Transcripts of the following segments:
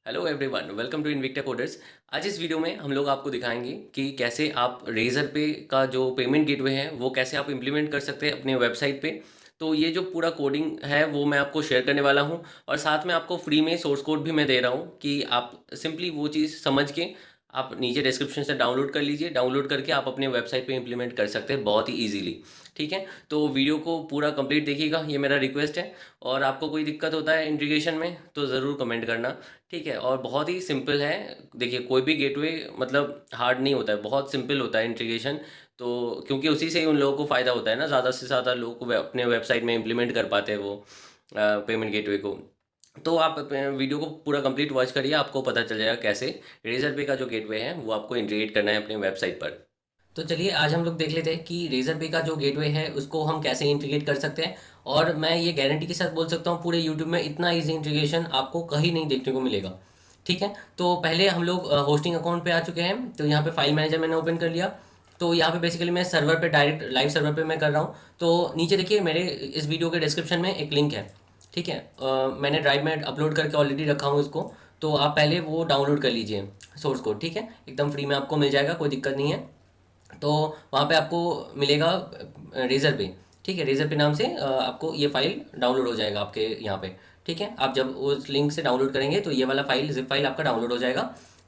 Hello everyone, welcome to Invicta Coders. आज इस video में हम लोग आपको दिखाएंगे कि कैसे आप रेजर पे का जो पेमेंट गेटवे है वो कैसे आप इम्प्लीमेंट कर सकते हैं अपने वेबसाइट पे। तो ये जो पूरा कोडिंग है वो मैं आपको शेयर करने वाला हूँ और साथ में आपको फ्री में सोर्स कोड भी मैं दे रहा हूँ कि आप सिंपली वो चीज़ समझ के आप नीचे डिस्क्रिप्शन से डाउनलोड कर लीजिए। डाउनलोड करके आप अपने वेबसाइट पे इम्प्लीमेंट कर सकते हैं बहुत ही ईजिली। ठीक है, तो वीडियो को पूरा कंप्लीट देखिएगा, ये मेरा रिक्वेस्ट है। और आपको कोई दिक्कत होता है इंटीग्रेशन में तो ज़रूर कमेंट करना। ठीक है, और बहुत ही सिंपल है। देखिए, कोई भी गेटवे मतलब हार्ड नहीं होता है, बहुत सिंपल होता है इंटीग्रेशन। तो क्योंकि उसी से ही उन लोगों को फ़ायदा होता है ना, ज़्यादा से ज़्यादा लोग अपने वेबसाइट में इम्प्लीमेंट कर पाते हैं वो पेमेंट गेटवे को। तो आप वीडियो को पूरा कंप्लीट वॉच करिए, आपको पता चल जाएगा कैसे रेजर पे का जो गेटवे है वो आपको इंटीग्रेट करना है अपने वेबसाइट पर। तो चलिए आज हम लोग देख लेते हैं कि रेजर पे का जो गेटवे है उसको हम कैसे इंटीग्रेट कर सकते हैं। और मैं ये गारंटी के साथ बोल सकता हूँ, पूरे यूट्यूब में इतना इजी इंटीग्रेशन आपको कहीं नहीं देखने को मिलेगा। ठीक है, तो पहले हम लोग होस्टिंग अकाउंट पे आ चुके हैं। तो यहाँ पे फाइल मैनेजर मैंने ओपन कर लिया। तो यहाँ पे बेसिकली मैं सर्वर पे डायरेक्ट लाइव सर्वर पे मैं कर रहा हूँ। तो नीचे देखिए मेरे इस वीडियो के डिस्क्रिप्शन में एक लिंक है। ठीक है, मैंने ड्राइव में अपलोड करके ऑलरेडी रखा हूँ इसको। तो आप पहले वो डाउनलोड कर लीजिए सोर्स कोड। ठीक है, एकदम फ्री में आपको मिल जाएगा, कोई दिक्कत नहीं है। तो वहाँ पे आपको मिलेगा रेजर पे। ठीक है, रेजर पे नाम से आपको ये फाइल डाउनलोड हो जाएगा आपके यहाँ पे। ठीक है, आप जब उस लिंक से डाउनलोड करेंगे तो ये वाला फाइल जिप फाइल आपका डाउनलोड हो जाएगा।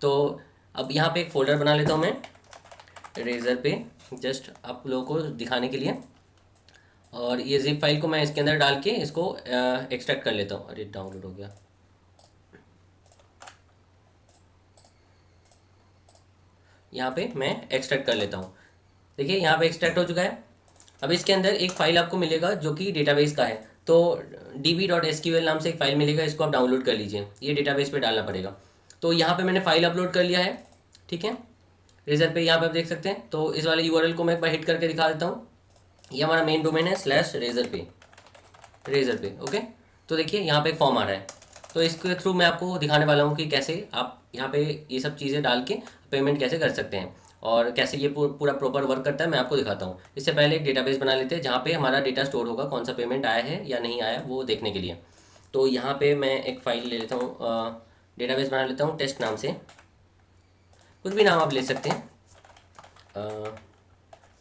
तो अब यहाँ पे एक फ़ोल्डर बना लेता हूँ मैं रेजर पे, जस्ट आप लोगों को दिखाने के लिए। और ये जिप फाइल को मैं इसके अंदर डाल के इसको एक्सट्रैक्ट कर लेता हूँ। अरे डाउनलोड हो गया। यहाँ पे मैं एक्सट्रैक्ट कर लेता हूँ। देखिए यहाँ पे एक्सट्रैक्ट हो चुका है। अब इसके अंदर एक फ़ाइल आपको मिलेगा जो कि डेटाबेस का है। तो db.sql नाम से एक फ़ाइल मिलेगा, इसको आप डाउनलोड कर लीजिए। ये डेटाबेस पे डालना पड़ेगा। तो यहाँ पे मैंने फ़ाइल अपलोड कर लिया है। ठीक है, रेजर पे यहाँ पे आप देख सकते हैं। तो इस वाले यूआरएल को मैं एक बार हिट करके दिखा देता हूँ। ये हमारा मेन डोमेन है रेजर पे ओके। तो देखिए यहाँ पे एक फॉर्म आ रहा है। तो इसके थ्रू मैं आपको दिखाने वाला हूँ कि कैसे आप यहाँ पे ये सब चीज़ें डाल के पेमेंट कैसे कर सकते हैं और कैसे ये पूरा प्रॉपर वर्क करता है, मैं आपको दिखाता हूँ। इससे पहले एक डेटाबेस बना लेते हैं जहाँ पे हमारा डेटा स्टोर होगा, कौन सा पेमेंट आया है या नहीं आया वो देखने के लिए। तो यहाँ पे मैं एक फ़ाइल ले लेता हूँ, डेटाबेस बना लेता हूँ टेस्ट नाम से। कुछ भी नाम आप ले सकते हैं।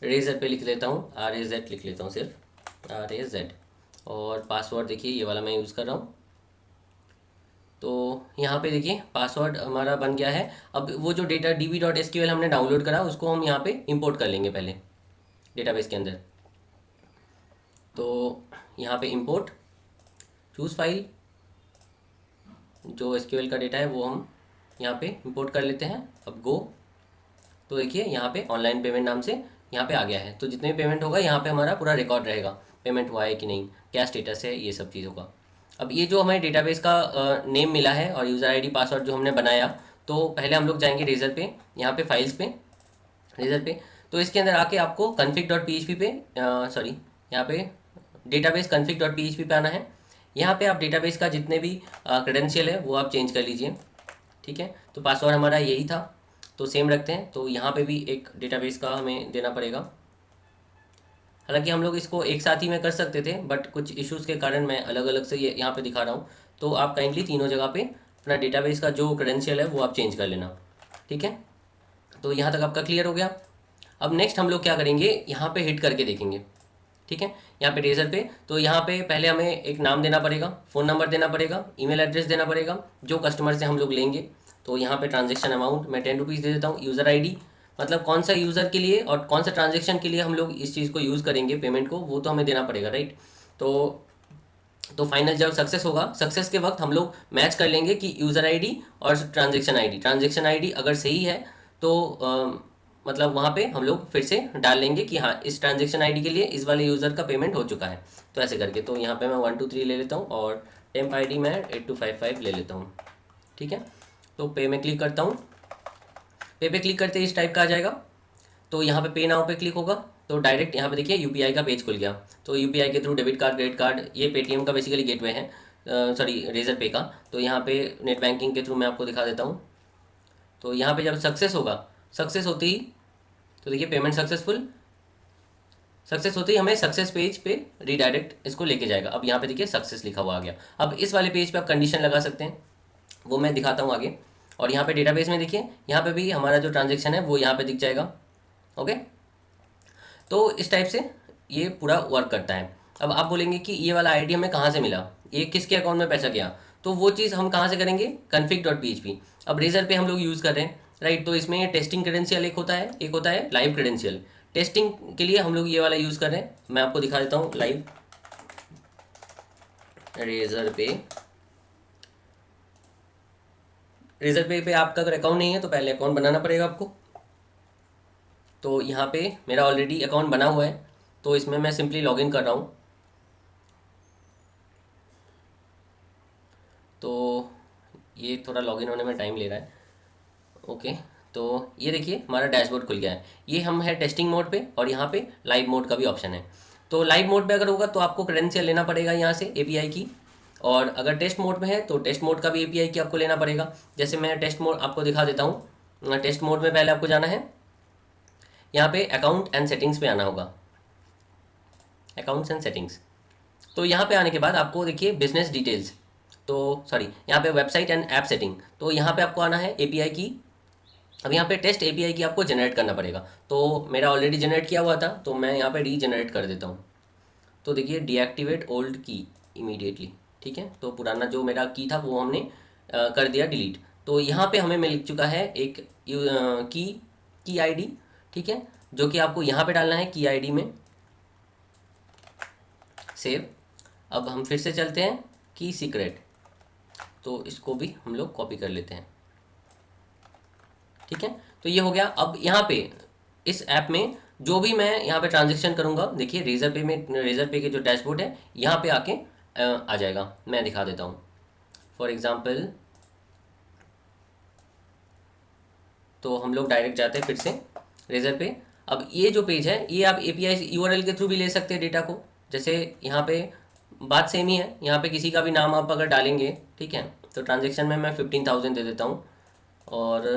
रेजर पे लिख लेता हूँ, RAZ लिख लेता हूँ, सिर्फ RAZ। और पासवर्ड देखिए ये वाला मैं यूज़ कर रहा हूँ। तो यहाँ पे देखिए पासवर्ड हमारा बन गया है। अब वो जो डेटा db.sql हमने डाउनलोड करा उसको हम यहाँ पे इंपोर्ट कर लेंगे पहले डेटाबेस के अंदर। तो यहाँ पे इंपोर्ट चूज़ फाइल, जो एसक्यूएल का डेटा है वो हम यहाँ पे इंपोर्ट कर लेते हैं। अब गो। तो देखिए यहाँ पे ऑनलाइन पेमेंट नाम से यहाँ पे आ गया है। तो जितने भी पेमेंट होगा यहाँ पे हमारा पूरा रिकॉर्ड रहेगा, पेमेंट हुआ है कि नहीं, क्या स्टेटस है, ये सब चीज़ों का। अब ये जो हमें डेटाबेस का नेम मिला है और यूज़र आईडी पासवर्ड जो हमने बनाया, तो पहले हम लोग जाएंगे रेजर पे, यहाँ पे फाइल्स पे, रेजर पे। तो इसके अंदर आके आपको config.php पे सॉरी यहाँ पे डेटाबेस config.php पे आना है। यहाँ पे आप डेटाबेस का जितने भी क्रेडेंशियल है वो आप चेंज कर लीजिए। ठीक है, तो पासवर्ड हमारा यही था तो सेम रखते हैं। तो यहाँ पे भी एक डेटाबेस का हमें देना पड़ेगा। हालांकि हम लोग इसको एक साथ ही में कर सकते थे, बट कुछ इश्यूज़ के कारण मैं अलग अलग से ये यहाँ पे दिखा रहा हूँ। तो आप काइंडली तीनों जगह पे अपना डेटाबेस का जो क्रेडेंशियल है वो आप चेंज कर लेना। ठीक है, तो यहाँ तक आपका क्लियर हो गया। अब नेक्स्ट हम लोग क्या करेंगे, यहाँ पे हिट करके देखेंगे। ठीक है, यहाँ पे रेजर पे, तो यहाँ पे पहले हमें एक नाम देना पड़ेगा, फ़ोन नंबर देना पड़ेगा, ईमेल एड्रेस देना पड़ेगा जो कस्टमर से हम लोग लेंगे। तो यहाँ पे ट्रांजेक्शन अमाउंट मैं 10 रुपीज़ दे देता हूँ। यूज़र आईडी मतलब कौन सा यूज़र के लिए और कौन सा ट्रांजेक्शन के लिए हम लोग इस चीज़ को यूज़ करेंगे पेमेंट को, वो तो हमें देना पड़ेगा, राइट। तो फाइनल जब सक्सेस होगा, सक्सेस के वक्त हम लोग मैच कर लेंगे कि यूज़र आईडी और ट्रांजेक्शन आईडी अगर सही है तो मतलब वहाँ पे हम लोग फिर से डाल लेंगे कि हाँ इस ट्रांजेक्शन आईडी के लिए इस वाले यूज़र का पेमेंट हो चुका है। तो ऐसे करके तो यहाँ पे मैं 123 ले लेता हूँ और टेम्प आईडी मैं 8255 ले लेता हूँ। ठीक है, तो पे में क्लिक करता हूँ। पे क्लिक करते ही इस टाइप का आ जाएगा। तो यहाँ पे नाउ पे क्लिक होगा तो डायरेक्ट यहाँ पे देखिए यूपीआई का पेज खुल गया। तो यूपीआई के through debit card, credit card, ये पेटीएम का बेसिकली गेटवे है, सॉरी रेजर पे का। तो यहाँ पे नेट बैंकिंग के थ्रू मैं आपको दिखा देता हूँ। तो यहाँ पे जब सक्सेस होगा, सक्सेस होते ही तो देखिए पेमेंट सक्सेस होते ही हमें सक्सेस पेज पे रीडायरेक्ट इसको लेके जाएगा। अब यहाँ पे देखिए सक्सेस लिखा हुआ आ गया। अब इस वाले पेज पे आप कंडीशन लगा सकते हैं। वो मैं दिखाता हूँ आगे। और यहाँ पे डेटाबेस में देखिए, यहाँ पे भी हमारा जो ट्रांजेक्शन है वो यहाँ पे दिख जाएगा। ओके, तो इस टाइप से ये पूरा वर्क करता है। अब आप बोलेंगे कि ये वाला आईडी हमें कहाँ से मिला, ये किसके अकाउंट में पैसा गया, तो वो चीज़ हम कहाँ से करेंगे, config.php। अब रेजर पे हम लोग यूज़ कर रहे हैं, राइट। तो इसमें टेस्टिंग क्रेडेंशियल एक होता है लाइव क्रेडेंशियल। टेस्टिंग के लिए हम लोग ये वाला यूज़ कर रहे हैं, मैं आपको दिखा देता हूँ। लाइव रेजर पे आपका अगर अकाउंट नहीं है तो पहले अकाउंट बनाना पड़ेगा आपको। तो यहाँ पे मेरा ऑलरेडी अकाउंट बना हुआ है, तो इसमें मैं सिंपली लॉगिन कर रहा हूँ। तो ये थोड़ा लॉगिन होने में टाइम ले रहा है। ओके, तो ये देखिए हमारा डैशबोर्ड खुल गया है। ये हम है टेस्टिंग मोड पे, और यहाँ पे लाइव मोड का भी ऑप्शन है। तो लाइव मोड पे अगर होगा तो आपको क्रेडेंशियल लेना पड़ेगा यहाँ से एपीआई की, और अगर टेस्ट मोड में है तो टेस्ट मोड का भी एपीआई की आपको लेना पड़ेगा। जैसे मैं टेस्ट मोड आपको दिखा देता हूँ। टेस्ट मोड में पहले आपको जाना है, यहाँ पे अकाउंट एंड सेटिंग्स पे आना होगा, अकाउंट्स एंड सेटिंग्स। तो यहाँ पे आने के बाद आपको देखिए बिजनेस डिटेल्स, तो सॉरी यहाँ पे वेबसाइट एंड ऐप सेटिंग, तो यहाँ पे आपको आना है एपीआई की। अब यहाँ पे टेस्ट एपीआई की आपको जनरेट करना पड़ेगा। तो मेरा ऑलरेडी जनरेट किया हुआ था, तो मैं यहाँ पे रीजनरेट कर देता हूँ। तो देखिए डीएक्टिवेट ओल्ड की इमीडिएटली, ठीक है। तो पुराना जो मेरा की था वो हमने कर दिया डिलीट। तो यहाँ पे हमें मिल चुका है एक की आईडी, ठीक है, जो कि आपको यहाँ पे डालना है की आईडी में, सेव। अब हम फिर से चलते हैं की सीक्रेट, तो इसको भी हम लोग कॉपी कर लेते हैं, ठीक है। तो ये हो गया। अब यहाँ पे इस ऐप में जो भी मैं यहाँ पे ट्रांजेक्शन करूँगा, देखिए रेजर पे के जो डैशबोर्ड है यहाँ पे आके आ जाएगा। मैं दिखा देता हूँ फॉर एग्ज़ाम्पल। तो हम लोग डायरेक्ट जाते हैं फिर से रेजर पे। अब ये जो पेज है ये आप एपीआई यूआरएल के थ्रू भी ले सकते हैं डेटा को। जैसे यहाँ पे बात सेम ही है, यहाँ पे किसी का भी नाम आप अगर डालेंगे, ठीक है, तो ट्रांजेक्शन में मैं 15,000 दे देता हूँ और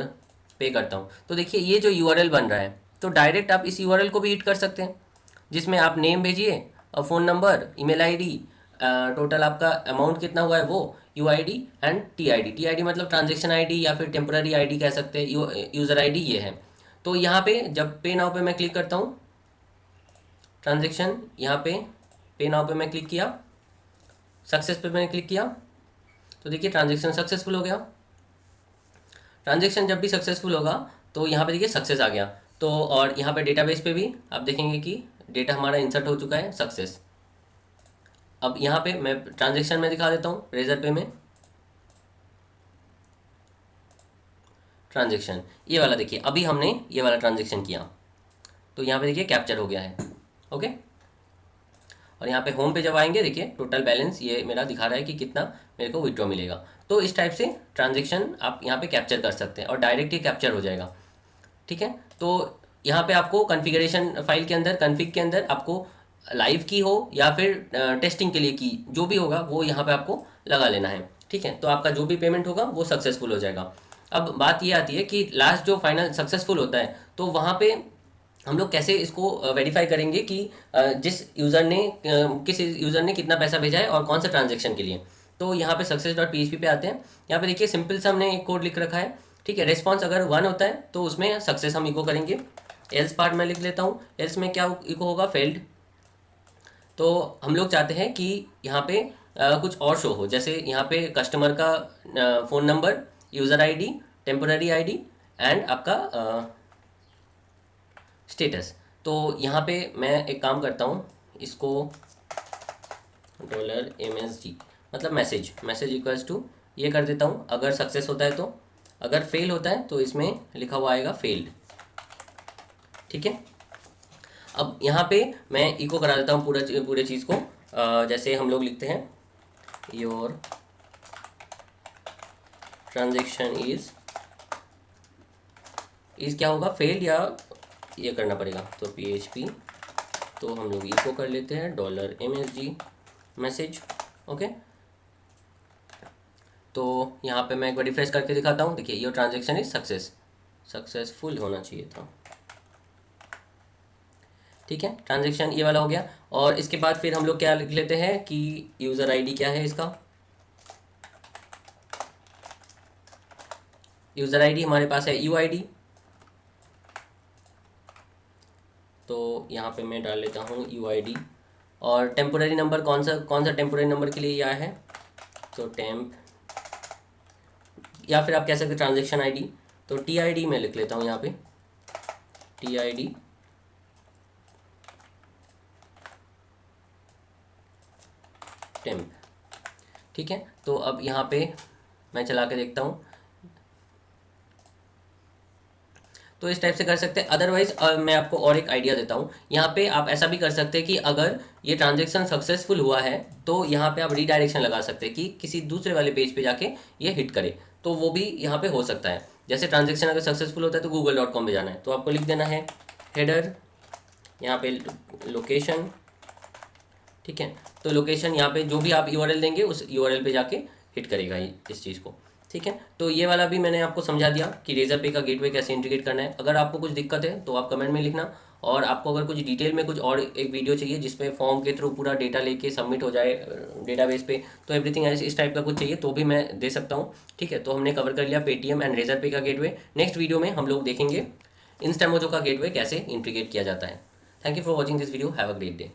पे करता हूँ। तो देखिए ये जो यूआरएल बन रहा है, तो डायरेक्ट आप इस यूआरएल को भी हिट कर सकते हैं, जिसमें आप नेम भेजिए और phone number, email ID, total आपका अमाउंट कितना हुआ है वो, यूआईडी एंड टीआईडी मतलब ट्रांजेक्शन आईडी या फिर टेम्पररी आईडी कह सकते हैं, यूज़र आईडी ये है। तो यहाँ पे जब पे नाउ पे मैं क्लिक करता हूँ, ट्रांजेक्शन यहाँ पे नाउ पे मैं क्लिक किया, सक्सेस पे मैंने क्लिक किया, तो देखिए ट्रांजेक्शन सक्सेसफुल हो गया। ट्रांजेक्शन जब भी सक्सेसफुल होगा तो यहाँ पे देखिए सक्सेस आ गया। तो और यहाँ पे डेटाबेस पे भी आप देखेंगे कि डेटा हमारा इंसर्ट हो चुका है, सक्सेस। अब यहाँ पे मैं ट्रांजेक्शन में दिखा देता हूँ, रेजर पे में ट्रांजेक्शन ये वाला देखिए, अभी हमने ये वाला ट्रांजेक्शन किया, तो यहाँ पे देखिए कैप्चर हो गया है। ओके, और यहाँ पे होम पे जब आएंगे देखिए टोटल बैलेंस ये मेरा दिखा रहा है कि कितना मेरे को विड्रॉ मिलेगा। तो इस टाइप से ट्रांजेक्शन आप यहाँ पे कैप्चर कर सकते हैं और डायरेक्ट ही कैप्चर हो जाएगा, ठीक है। तो यहाँ पे आपको कॉन्फ़िगरेशन फाइल के अंदर, कॉन्फ़िग के अंदर आपको लाइव की हो या फिर टेस्टिंग के लिए की, जो भी होगा वो यहाँ पे आपको लगा लेना है, ठीक है। तो आपका जो भी पेमेंट होगा वो सक्सेसफुल हो जाएगा। अब बात ये आती है कि लास्ट जो फाइनल सक्सेसफुल होता है, तो वहाँ पे हम लोग कैसे इसको वेरीफाई करेंगे कि किस यूज़र ने कितना पैसा भेजा है और कौन सा ट्रांजेक्शन के लिए। तो यहाँ पे success.php पे आते हैं। यहाँ पे देखिए सिंपल सा हमने एक कोड लिख रखा है, ठीक है। रिस्पॉन्स अगर 1 होता है तो उसमें सक्सेस हम इको करेंगे। एल्स पार्ट में लिख लेता हूँ, एल्स में क्या इको होगा, फेल्ड। तो हम लोग चाहते हैं कि यहाँ पे कुछ और शो हो, जैसे यहाँ पे कस्टमर का phone number, user ID, temporary ID and आपका स्टेटस। तो यहाँ पे मैं एक काम करता हूँ, इसको $MSG मतलब मैसेज इक्वल्स टू ये कर देता हूँ अगर सक्सेस होता है तो। अगर फेल होता है तो इसमें लिखा हुआ आएगा फेल्ड, ठीक है। अब यहाँ पे मैं इको करा देता हूँ पूरे चीज़ को। जैसे हम लोग लिखते हैं योर ट्रांजेक्शन इज़ क्या होगा, फेल्ड या ये करना पड़ेगा, तो PHP, तो हम लोग इको कर लेते हैं $MSG मैसेज। ओके, तो यहाँ पे मैं एक बार रिफ्रेश करके दिखाता हूँ। देखिए योर ट्रांजेक्शन इज सक्सेसफुल होना चाहिए था, ठीक है। ट्रांजेक्शन ये वाला हो गया। और इसके बाद फिर हम लोग क्या लिख लेते हैं कि यूज़र आईडी क्या है इसका, यूज़र आईडी हमारे पास है UID, तो यहाँ पे मैं डाल लेता हूँ UID। और टेम्पोररी नंबर कौन सा टेम्पोररी नंबर के लिए ये आया है, तो टेम्प, या फिर आप कह सकते हैं ट्रांजेक्शन आईडी, तो TID मैं लिख लेता हूँ यहाँ पे, TID टेम्प। ठीक है, तो अब यहाँ पे मैं चला के देखता हूँ, तो इस टाइप से कर सकते हैं। अदरवाइज मैं आपको और एक आइडिया देता हूँ, यहाँ पे आप ऐसा भी कर सकते हैं कि अगर ये ट्रांजेक्शन सक्सेसफुल हुआ है तो यहाँ पे आप रीडायरेक्शन लगा सकते हैं कि किसी दूसरे वाले पेज पे जाके ये हिट करे, तो वो भी यहाँ पे हो सकता है। जैसे ट्रांजेक्शन अगर सक्सेसफुल होता है तो google.com पे जाना है, तो आपको लिख देना है हेडर, यहाँ पे लोकेशन। ठीक है, तो लोकेशन यहाँ पे जो भी आप URL देंगे उस URL पे जाके हिट करेगा इस चीज़ को। ठीक है, तो ये वाला भी मैंने आपको समझा दिया कि रेजर पे का गेटवे कैसे इंटीग्रेट करना है। अगर आपको कुछ दिक्कत है तो आप कमेंट में लिखना, और आपको अगर कुछ डिटेल में कुछ और एक वीडियो चाहिए जिसमें फॉर्म के थ्रू पूरा डेटा लेके सबमिट हो जाए डेटाबेस पे, तो एवरीथिंग इस टाइप का कुछ चाहिए तो भी मैं दे सकता हूँ। ठीक है, तो हमने कवर कर लिया पेटीएम एंड रेजर पे का गेटवे। नेक्स्ट वीडियो में हम लोग देखेंगे इंस्टामोजो का गेटवे कैसे इंटीग्रेट किया जाता है। Thank you for watching this video, have a great day.